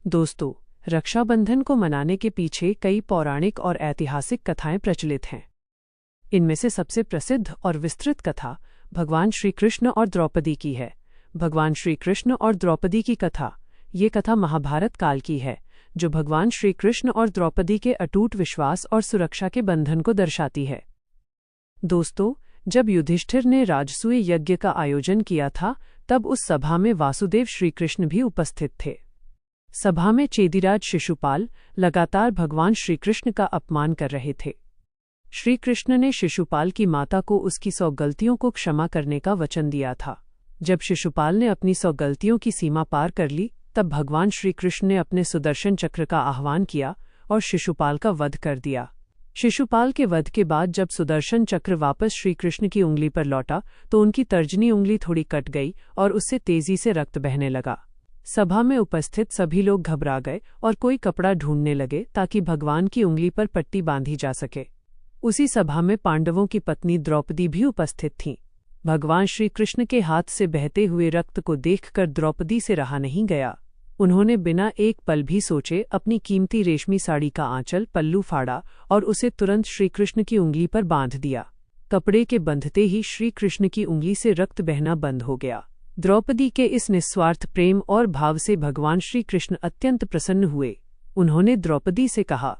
दोस्तों, रक्षाबंधन को मनाने के पीछे कई पौराणिक और ऐतिहासिक कथाएं प्रचलित हैं। इनमें से सबसे प्रसिद्ध और विस्तृत कथा भगवान श्री कृष्ण और द्रौपदी की है। भगवान श्री कृष्ण और द्रौपदी की कथा, ये कथा महाभारत काल की है, जो भगवान श्री कृष्ण और द्रौपदी के अटूट विश्वास और सुरक्षा के बंधन को दर्शाती है। दोस्तों, जब युधिष्ठिर ने राजसूय यज्ञ का आयोजन किया था, तब उस सभा में वासुदेव श्रीकृष्ण भी उपस्थित थे। सभा में चेदिराज शिशुपाल लगातार भगवान श्रीकृष्ण का अपमान कर रहे थे। श्रीकृष्ण ने शिशुपाल की माता को उसकी 100 गलतियों को क्षमा करने का वचन दिया था। जब शिशुपाल ने अपनी 100 गलतियों की सीमा पार कर ली, तब भगवान श्रीकृष्ण ने अपने सुदर्शन चक्र का आह्वान किया और शिशुपाल का वध कर दिया। शिशुपाल के वध के बाद जब सुदर्शन चक्र वापस श्रीकृष्ण की उंगली पर लौटा, तो उनकी तर्जनी उंगली थोड़ी कट गई और उससे तेजी से रक्त बहने लगा। सभा में उपस्थित सभी लोग घबरा गए और कोई कपड़ा ढूंढने लगे ताकि भगवान की उंगली पर पट्टी बांधी जा सके। उसी सभा में पांडवों की पत्नी द्रौपदी भी उपस्थित थीं। भगवान श्री कृष्ण के हाथ से बहते हुए रक्त को देखकर द्रौपदी से रहा नहीं गया। उन्होंने बिना एक पल भी सोचे अपनी कीमती रेशमी साड़ी का आंचल पल्लू फाड़ा और उसे तुरंत श्रीकृष्ण की उंगली पर बांध दिया। कपड़े के बंधते ही श्रीकृष्ण की उंगली से रक्त बहना बंद हो गया। द्रौपदी के इस निस्वार्थ प्रेम और भाव से भगवान श्री कृष्ण अत्यंत प्रसन्न हुए। उन्होंने द्रौपदी से कहा,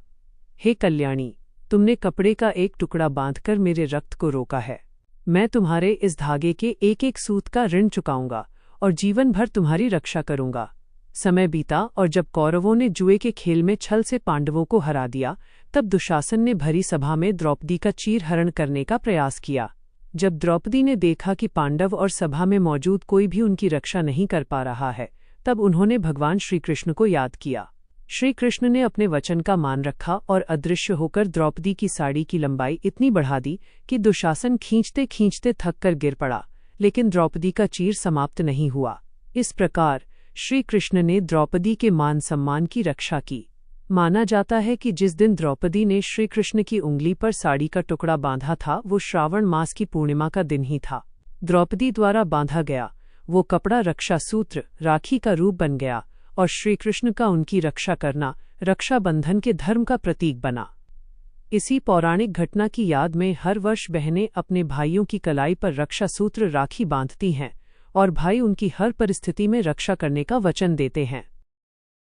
हे कल्याणी, तुमने कपड़े का एक टुकड़ा बांधकर मेरे रक्त को रोका है। मैं तुम्हारे इस धागे के एक एक सूत का ऋण चुकाऊंगा और जीवन भर तुम्हारी रक्षा करूंगा। समय बीता और जब कौरवों ने जुए के खेल में छल से पांडवों को हरा दिया, तब दुशासन ने भरी सभा में द्रौपदी का चीरहरण करने का प्रयास किया। जब द्रौपदी ने देखा कि पांडव और सभा में मौजूद कोई भी उनकी रक्षा नहीं कर पा रहा है, तब उन्होंने भगवान श्रीकृष्ण को याद किया। श्रीकृष्ण ने अपने वचन का मान रखा और अदृश्य होकर द्रौपदी की साड़ी की लंबाई इतनी बढ़ा दी कि दुशासन खींचते खींचते थक कर गिर पड़ा, लेकिन द्रौपदी का चीर समाप्त नहीं हुआ। इस प्रकार श्रीकृष्ण ने द्रौपदी के मान सम्मान की रक्षा की। माना जाता है कि जिस दिन द्रौपदी ने श्रीकृष्ण की उंगली पर साड़ी का टुकड़ा बांधा था, वो श्रावण मास की पूर्णिमा का दिन ही था। द्रौपदी द्वारा बांधा गया वो कपड़ा रक्षा सूत्र, राखी का रूप बन गया और श्रीकृष्ण का उनकी रक्षा करना रक्षाबंधन के धर्म का प्रतीक बना। इसी पौराणिक घटना की याद में हर वर्ष बहनें अपने भाइयों की कलाई पर रक्षा सूत्र राखी बांधती हैं और भाई उनकी हर परिस्थिति में रक्षा करने का वचन देते हैं।